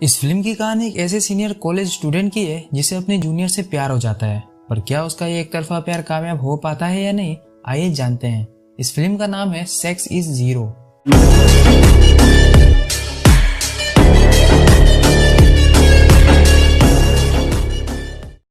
इस फिल्म की कहानी एक ऐसे सीनियर कॉलेज स्टूडेंट की है जिसे अपने जूनियर से प्यार हो जाता है, पर क्या उसका ये एक तरफा प्यार कामयाब हो पाता है या नहीं, आइए जानते हैं। इस फिल्म का नाम है सेक्स इज जीरो।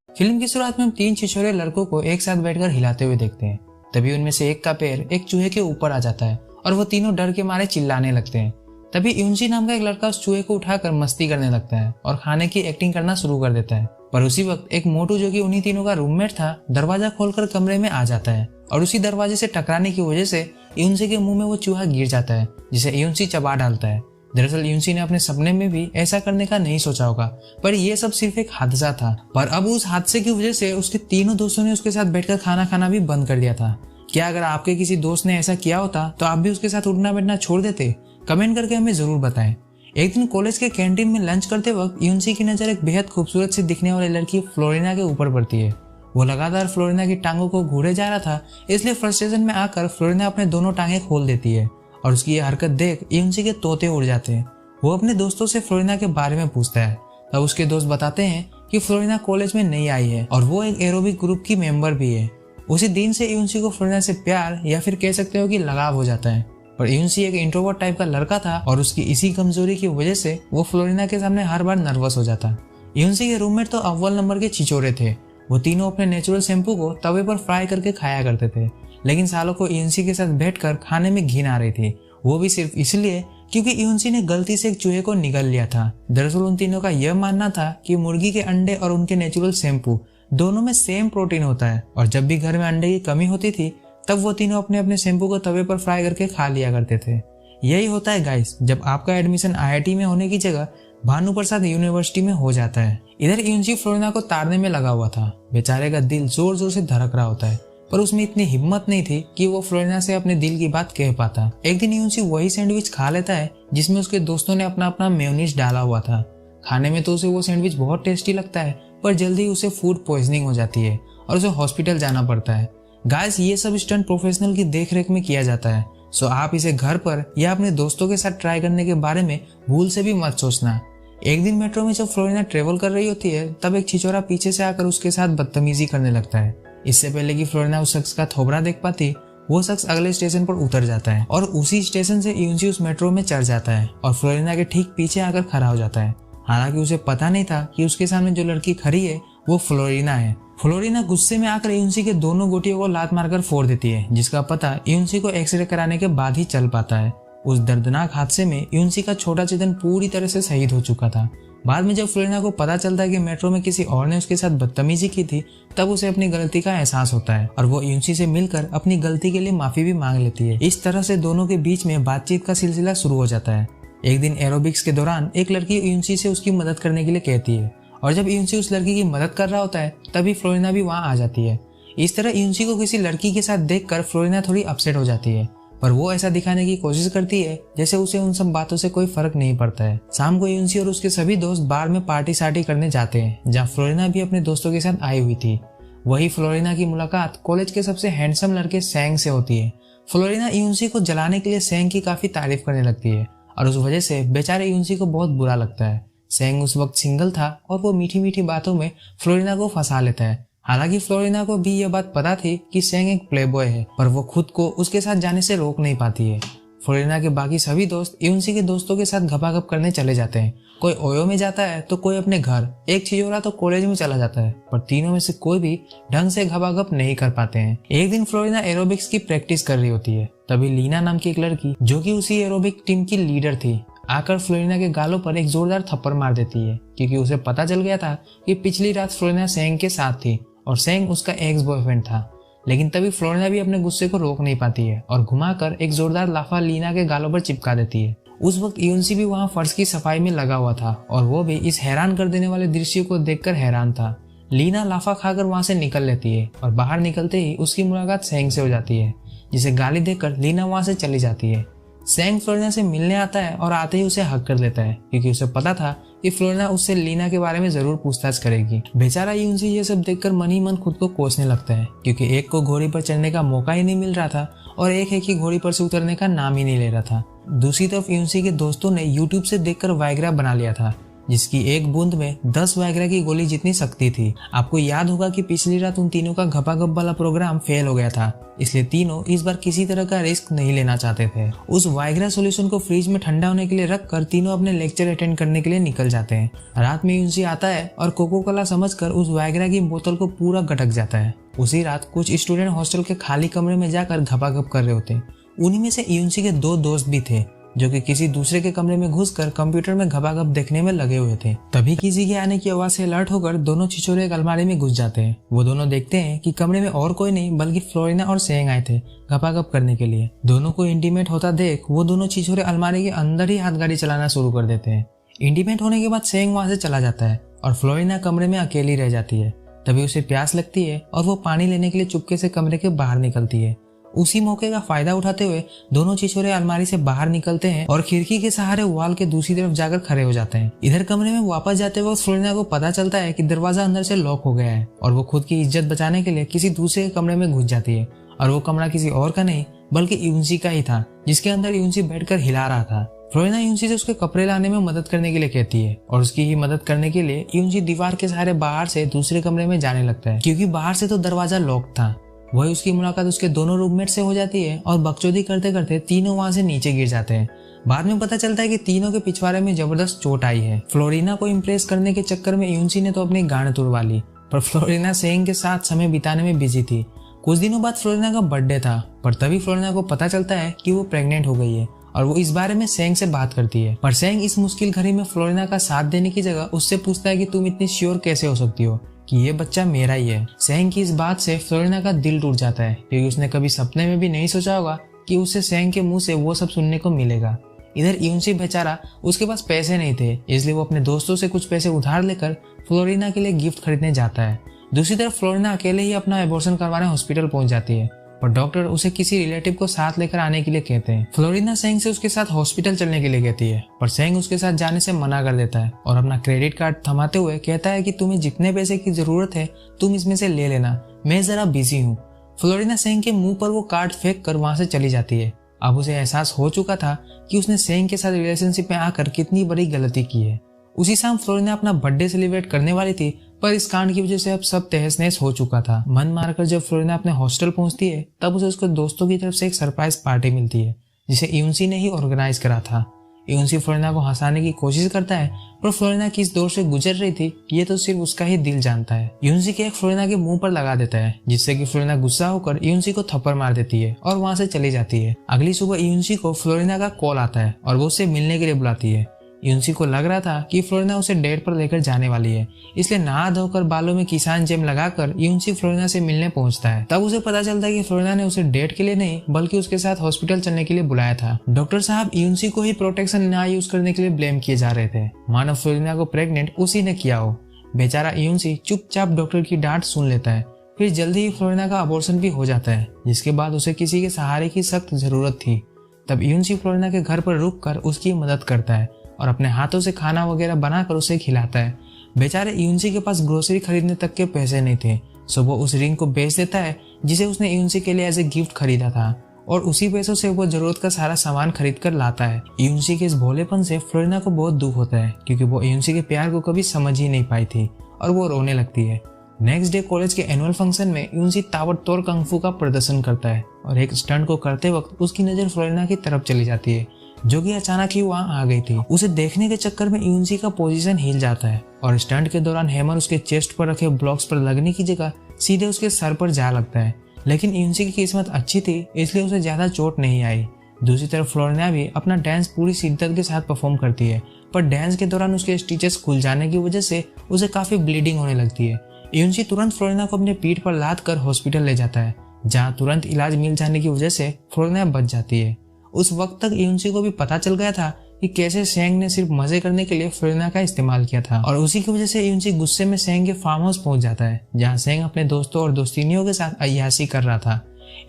फिल्म की शुरुआत में हम तीन छिछोरे लड़कों को एक साथ बैठकर हिलाते हुए देखते हैं। तभी उनमें से एक का पैर एक चूहे के ऊपर आ जाता है और वो तीनों डर के मारे चिल्लाने लगते हैं। तभी यूनसी नाम का एक लड़का उस चूहे को उठाकर मस्ती करने लगता है और खाने की एक्टिंग करना शुरू कर देता है। पर उसी वक्त एक मोटू जो कि उन्हीं तीनों का रूममेट था, दरवाजा खोलकर कमरे में आ जाता है और उसी दरवाजे से टकराने की वजह से यूनसी के मुंह में वो चूहा गिर जाता है, जिसे यूनसी चबा डालता है। दरअसल यूनसी ने अपने सपने में भी ऐसा करने का नहीं सोचा होगा, पर यह सब सिर्फ एक हादसा था। पर अब उस हादसे की वजह से उसके तीनों दोस्तों ने उसके साथ बैठकर खाना खाना भी बंद कर दिया था। क्या अगर आपके किसी दोस्त ने ऐसा किया होता तो आप भी उसके साथ उठना बैठना छोड़ देते? कमेंट करके हमें जरूर बताएं। एक दिन कॉलेज के कैंटीन में लंच करते वक्त यूनसी की नजर एक बेहद खूबसूरत सी दिखने वाली लड़की फ्लोरिना के ऊपर पड़ती है। वो लगातार फ्लोरिना की टांगों को घूरे जा रहा था, इसलिए फ्रस्ट्रेशन में आकर फ्लोरिना अपने दोनों टांगे खोल देती है और उसकी ये हरकत देख यूनसी के तोते उड़ जाते हैं। वो अपने दोस्तों से फ्लोरिना के बारे में पूछता है। तब उसके दोस्त बताते हैं कि फ्लोरिना कॉलेज में नई आई है और वो एक एरोबिक ग्रुप की मेंबर भी है। उसी दिन से यूनसी को फ्लोरिना से प्यार या फिर कह सकते हो कि लगाव हो जाता है। पर यूनसी एक इंट्रोवर्ट टाइप का लड़का था और उसकी इसी कमजोरी की वजह से वो फ्लोरिना के सामने हर बार नर्वस हो जाता। यूनसी के रूममेट तो अव्वल नंबर के छिचोरे थे। वो तीनों अपने नेचुरल शैम्पू को तवे पर फ्राई करके खाया करते थे, लेकिन सालों को यूनसी के साथ बैठकर खाने में घिन आ रही थी, वो भी सिर्फ इसलिए क्योंकि यूनसी ने गलती से एक चूहे को निगल लिया था। दरअसल उन तीनों का यह मानना था कि मुर्गी के अंडे और उनके नेचुरल शैम्पू दोनों में सेम प्रोटीन होता है और जब भी घर में अंडे की कमी होती थी तब वो तीनों अपने अपने शैम्पू को तवे पर फ्राई करके खा लिया करते थे। यही होता है गाइस जब आपका एडमिशन आईआईटी में होने की जगह भानु प्रसाद यूनिवर्सिटी में हो जाता है। इधर यूनसी फ्लोरिना को ताड़ने में लगा हुआ था। बेचारे का दिल जोर जोर से धड़क रहा होता है, पर उसमें इतनी हिम्मत नहीं थी कि वो फ्लोरिना से अपने दिल की बात कह पाता। एक दिन यूनसी वही सैंडविच खा लेता है जिसमें उसके दोस्तों ने अपना अपना मेयोनीज डाला हुआ था। खाने में तो उसे वो सैंडविच बहुत टेस्टी लगता है, पर जल्दी उसे फूड पॉइजनिंग हो जाती है और उसे हॉस्पिटल जाना पड़ता है। गाइस, ये सब स्टंट प्रोफेशनल की देखरेख में किया जाता है, सो आप इसे घर पर या अपने दोस्तों के साथ ट्राई करने के बारे में भूल से भी मत सोचना। एक दिन मेट्रो में जब फ्लोरिना ट्रेवल कर रही होती है तब एक छिछोरा पीछे से आकर उसके साथ बदतमीजी करने लगता है। इससे पहले कि फ्लोरिना उस शख्स का थोबड़ा देख पाती, वो शख्स अगले स्टेशन पर उतर जाता है और उसी स्टेशन से यूनसी उस मेट्रो में चढ़ जाता है और फ्लोरिना के ठीक पीछे आकर खड़ा हो जाता है। हालांकि उसे पता नहीं था कि उसके सामने जो लड़की खड़ी है वो फ्लोरिना है। फ्लोरिना गुस्से में आकर यूनसी के दोनों गोटियों को लात मारकर फोड़ देती है, जिसका पता यूनसी को एक्सरे कराने के बाद ही चल पाता है। उस दर्दनाक हादसे में यूनसी का छोटा चेतन पूरी तरह से शहीद हो चुका था। बाद में जब फ्लोरिना को पता चलता है कि मेट्रो में किसी और ने उसके साथ बदतमीजी की थी, तब उसे अपनी गलती का एहसास होता है और वो यूनसी से मिलकर अपनी गलती के लिए माफी भी मांग लेती है। इस तरह से दोनों के बीच में बातचीत का सिलसिला शुरू हो जाता है। एक दिन एरोबिक्स के दौरान एक लड़की यूनसी से उसकी मदद करने के लिए कहती है और जब यूनसी उस लड़की की मदद कर रहा होता है तभी फ्लोरिना भी वहां आ जाती है। इस तरह यूनसी को किसी लड़की के साथ देखकर फ्लोरिना थोड़ी अपसेट हो जाती है, पर वो ऐसा दिखाने की कोशिश करती है जैसे उसे उन सब बातों से कोई फर्क नहीं पड़ता है। शाम को यूनसी और उसके सभी दोस्त बार में पार्टी सार्टी करने जाते हैं, जहाँ फ्लोरिना भी अपने दोस्तों के साथ आई हुई थी। वही फ्लोरिना की मुलाकात कॉलेज के सबसे हैंडसम लड़के सैंग से होती है। फ्लोरिना यूनसी को जलाने के लिए सैंग की काफी तारीफ करने लगती है और उस वजह से बेचारे यूनसी को बहुत बुरा लगता है। सैंग उस वक्त सिंगल था और वो मीठी मीठी बातों में फ्लोरिना को फंसा लेता है। हालांकि फ्लोरिना को भी यह बात पता थी कि सैंग एक प्लेबॉय है, पर वो खुद को उसके साथ जाने से रोक नहीं पाती है। फ्लोरिना के बाकी सभी दोस्त यूनसी के दोस्तों के साथ गपागप करने चले जाते हैं। कोई ओयो में जाता है तो कोई अपने घर, एक छिछोरा तो कॉलेज में चला जाता है, पर तीनों में से कोई भी ढंग से गपागप नहीं कर पाते हैं। एक दिन फ्लोरिना एरोबिक्स की प्रैक्टिस कर रही होती है, तभी लीना नाम की एक लड़की जो कि उसी एरोबिक टीम की लीडर थी, आकर फ्लोरिना के गालों पर एक जोरदार थप्पड़ मार देती है, क्योंकि उसे पता चल गया था कि पिछली रात फ्लोरिना सैंग के साथ थी और सैंग उसका एक्स बॉयफ्रेंड था। लेकिन तभी फ्लोरिना भी अपने गुस्से को रोक नहीं पाती है और घुमाकर एक जोरदार लाफा लीना के गालों पर चिपका देती है। उस वक्त यूनसी भी वहां फर्श की सफाई में लगा हुआ था और वो भी इस हैरान कर देने वाले दृश्य को देखकर हैरान था। लीना लाफा खाकर वहां से निकल लेती है और बाहर निकलते ही उसकी मुलाकात सैंग से हो जाती है, जिसे गाली देकर लीना वहां से चली जाती है। सैंग फ्लोरिना से मिलने आता है और आते ही उसे हक कर लेता है, क्योंकि उसे पता था कि फ्लोरिना उससे लीना के बारे में जरूर पूछताछ करेगी। बेचारा यूनसी ये सब देखकर मन ही मन खुद को कोसने लगता है, क्योंकि एक को घोड़ी पर चढ़ने का मौका ही नहीं मिल रहा था और एक है कि घोड़ी पर से उतरने का नाम ही नहीं ले रहा था। दूसरी तरफ यूनसी के दोस्तों ने यूट्यूब से देखकर वाइग्रा बना लिया था, जिसकी एक बूंद में 10 वाइग्रा की गोली जितनी शक्ति थी। आपको याद होगा कि पिछली रात उन तीनों का घपाघप वाला प्रोग्राम फेल हो गया था, इसलिए तीनों इस बार किसी तरह का रिस्क नहीं लेना चाहते थे। उस वाइग्रा सॉल्यूशन को फ्रिज में ठंडा होने के लिए रखकर तीनों अपने लेक्चर अटेंड करने के लिए निकल जाते हैं। रात में यूनसी आता है और कोको कोला समझकर उस वाइग्रा की बोतल को पूरा गटक जाता है। उसी रात कुछ स्टूडेंट हॉस्टल के खाली कमरे में जाकर घपाघप कर रहे होते हैं। उन्हीं में से यूनसी के 2 दोस्त भी थे जो कि किसी दूसरे के कमरे में घुसकर कंप्यूटर में घपाघप देखने में लगे हुए थे। तभी किसी के आने की आवाज से अलर्ट होकर दोनों छिछोरे एक अलमारी में घुस जाते हैं। वो दोनों देखते हैं कि कमरे में और कोई नहीं बल्कि फ्लोरिना और सेंग आए थे घपाघप करने के लिए। दोनों को इंटीमेट होता देख वो दोनों छिछोरे अलमारी के अंदर ही हाथ गाड़ी चलाना शुरू कर देते हैं। इंटीमेट होने के बाद सेंग वहां से चला जाता है और फ्लोरिना कमरे में अकेली रह जाती है। तभी उसे प्यास लगती है और वो पानी लेने के लिए चुपके से कमरे के बाहर निकलती है। उसी मौके का फायदा उठाते हुए दोनों छिछोरे अलमारी से बाहर निकलते हैं और खिड़की के सहारे वॉल के दूसरी तरफ जाकर खड़े हो जाते हैं। इधर कमरे में वापस जाते वक्त फ्लोरिना को पता चलता है कि दरवाजा अंदर से लॉक हो गया है और वो खुद की इज्जत बचाने के लिए किसी दूसरे के कमरे में घुस जाती है। और वो कमरा किसी और का नहीं बल्कि यूनसी का ही था, जिसके अंदर यूनसी बैठकर हिला रहा था। फ्लोरिना यूनसी से उसके कपड़े लाने में मदद करने के लिए कहती है और उसकी ही मदद करने के लिए यूनसी दीवार के सहारे बाहर से दूसरे कमरे में जाने लगता है, क्योंकि बाहर से तो दरवाजा लॉक था। वही उसकी मुलाकात उसके दोनों रूममेट से हो जाती है और बकचोदी करते करते तीनों वहां से नीचे गिर जाते हैं। बाद में पता चलता है कि तीनों के पिछवाड़े में जबरदस्त चोट आई है। फ्लोरिना को इम्प्रेस करने के चक्कर में यूनसी ने तो अपनी गांड तुड़वा ली, पर फ्लोरिना सेंग के साथ समय बिताने में बिजी थी। कुछ दिनों बाद फ्लोरिना का बर्थडे था, पर तभी फ्लोरिना को पता चलता है कि वो प्रेग्नेंट हो गई है और वो इस बारे में सेंग से बात करती है। पर सेंग इस मुश्किल घड़ी में फ्लोरिना का साथ देने की जगह उससे पूछता है कि तुम इतनी श्योर कैसे हो सकती हो कि ये बच्चा मेरा ही है। सेंग की इस बात से फ्लोरिना का दिल टूट जाता है, क्योंकि उसने कभी सपने में भी नहीं सोचा होगा कि उससे सेंग के मुंह से वो सब सुनने को मिलेगा। इधर यूनसी बेचारा, उसके पास पैसे नहीं थे, इसलिए वो अपने दोस्तों से कुछ पैसे उधार लेकर फ्लोरिना के लिए गिफ्ट खरीदने जाता है। दूसरी तरफ फ्लोरिना अकेले ही अपना एबॉर्शन करवाने हॉस्पिटल पहुंच जाती है, पर डॉक्टर उसे किसी रिलेटिव को साथ लेकर आने के लिए कहते हैं। फ्लोरिना सेंग से उसके साथ हॉस्पिटल चलने के लिए कहती है, पर सेंग उसके साथ जाने से मना कर देता है और अपना क्रेडिट कार्ड थमाते हुए कहता है कि तुम्हें जितने पैसे की जरूरत है तुम इसमें से ले लेना, मैं जरा बिजी हूँ। फ्लोरिना सेंग के मुंह पर वो कार्ड फेंक कर वहां से चली जाती है। अब उसे एहसास हो चुका था कि उसने सेंग के साथ रिलेशनशिप में आकर कितनी बड़ी गलती की है। उसी शाम फ्लोरिना अपना बर्थडे सेलिब्रेट करने वाली थी, पर इस कांड की वजह से अब सब तहस नहस हो चुका था। मन मारकर जब फ्लोरिना अपने हॉस्टल पहुंचती है, तब उसे उसके दोस्तों की तरफ से एक सरप्राइज पार्टी मिलती है, जिसे यूनसी ने ही ऑर्गेनाइज करा था। यूनसी फ्लोरिना को हंसाने की कोशिश करता है, पर फ्लोरिना किस दौर से गुजर रही थी ये तो सिर्फ उसका ही दिल जानता है। यूनसी केक फ्लोरिना के मुंह पर लगा देता है, जिससे कि फ्लोरिना गुस्सा होकर यूनसी को थप्पड़ मार देती है और वहां से चली जाती है। अगली सुबह यूनसी को फ्लोरिना का कॉल आता है और वो उससे मिलने के लिए बुलाती है। यूनसी को लग रहा था कि फ्लोरिना उसे डेट पर लेकर जाने वाली है, इसलिए नहा धोकर बालों में किसान जेम लगाकर यूनसी फ्लोरिना से मिलने पहुंचता है। तब उसे पता चलता है कि फ्लोरिना ने उसे डेट के लिए नहीं बल्कि उसके साथ हॉस्पिटल चलने के लिए बुलाया था। डॉक्टर साहब यूनसी को ही प्रोटेक्शन ना यूज करने के लिए ब्लेम किए जा रहे थे, मानो फ्लोरिना को प्रेग्नेंट उसी ने किया हो। बेचारा यूनसी चुपचाप डॉक्टर की डांट सुन लेता है। फिर जल्दी ही फ्लोरिना का अबॉर्शन भी हो जाता है, जिसके बाद उसे किसी के सहारे की सख्त जरूरत थी। तब यूनसी फ्लोरिना के घर पर रुक कर उसकी मदद करता है और अपने हाथों से खाना वगैरह बनाकर उसे खिलाता है। बेचारे यूनसी के पास ग्रोसरी खरीदने तक के पैसे नहीं थे, सो वो उस रिंग को बेच देता है जिसे उसने यूनसी के लिए एज ए गिफ्ट खरीदा था, और उसी पैसों से वो जरूरत का सारा सामान खरीद कर लाता है। यूनसी के इस भोलेपन से फ्लोरिना को बहुत दुख होता है, क्योंकि वो यूनसी के प्यार को कभी समझ ही नहीं पाई थी और वो रोने लगती है। नेक्स्ट डे कॉलेज के एनुअल फंक्शन में यूनसी ताबड़तोड़ कंगफू का प्रदर्शन करता है और एक स्टंट को करते वक्त उसकी नजर फ्लोरिना की तरफ चली जाती है, जो कि अचानक ही वहां आ गई थी। उसे देखने के चक्कर में यूनसी का पोजीशन हिल जाता है और स्टंट के दौरान हैमर उसके चेस्ट पर रखे ब्लॉक्स पर लगने की जगह सीधे उसके सर पर जा लगता है। लेकिन यूनसी की किस्मत अच्छी थी, इसलिए उसे ज्यादा चोट नहीं आई। दूसरी तरफ फ्लोरिना भी अपना डांस पूरी शिद्दत के साथ परफॉर्म करती है, पर डांस के दौरान उसके स्टिचेस खुल जाने की वजह से उसे काफी ब्लीडिंग होने लगती है। यूनसी तुरंत फ्लोरिना को अपने पीठ पर लाद कर हॉस्पिटल ले जाता है, जहाँ तुरंत इलाज मिल जाने की वजह से फ्लोरिना बच जाती है। उस वक्त तक यूनसी को भी पता चल गया था कि कैसे सेंग ने सिर्फ मजे करने के लिए फ्लोरिना का इस्तेमाल किया था, और उसी की वजह से यूनसी गुस्से में सेंग के फार्म हाउस पहुंच जाता है, जहां सेंग अपने दोस्तों और दोस्तिनियों के साथ अय्याशी कर रहा था।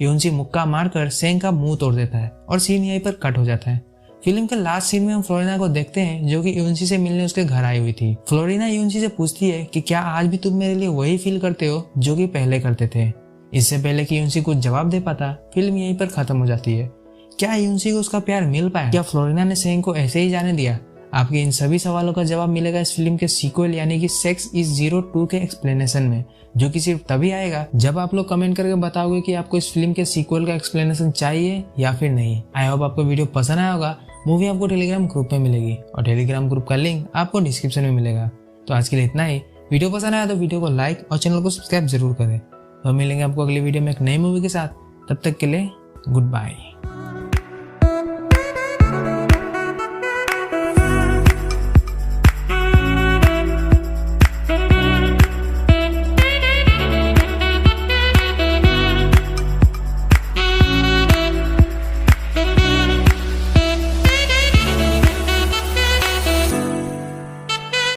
यूनसी मुक्का मारकर सेंग का मुंह तोड़ देता है और सीन यहीं पर कट हो जाता है। फिल्म के लास्ट सीन में हम फ्लोरिना को देखते हैं, जो कि यूनसी से मिलने उसके घर आई हुई थी। फ्लोरिना यूनसी से पूछती है कि क्या आज भी तुम मेरे लिए वही फील करते हो जो कि पहले करते थे। इससे पहले कि यूनसी कुछ जवाब दे पाता, फिल्म यहीं पर खत्म हो जाती है। क्या यूनसी को उसका प्यार मिल पाया? क्या फ्लोरिना ने सेंग को ऐसे ही जाने दिया? आपके इन सभी सवालों का जवाब मिलेगा इस फिल्म के सीक्वल यानी कि सेक्स इज जीरो 2 के एक्सप्लेनेशन में, जो कि सिर्फ तभी आएगा जब आप लोग कमेंट करके बताओगे कि आपको इस फिल्म के सीक्वल का एक्सप्लेनेशन चाहिए या फिर नहीं। आई होप आपको वीडियो पसंद आया होगा। मूवी आपको टेलीग्राम ग्रुप में मिलेगी और टेलीग्राम ग्रुप का लिंक आपको डिस्क्रिप्शन में मिलेगा। तो आज के लिए इतना ही। वीडियो पसंद आया तो वीडियो को लाइक और चैनल को सब्सक्राइब जरूर करें। तो मिलेंगे आपको अगली वीडियो में एक नई मूवी के साथ। तब तक के लिए गुड बाय।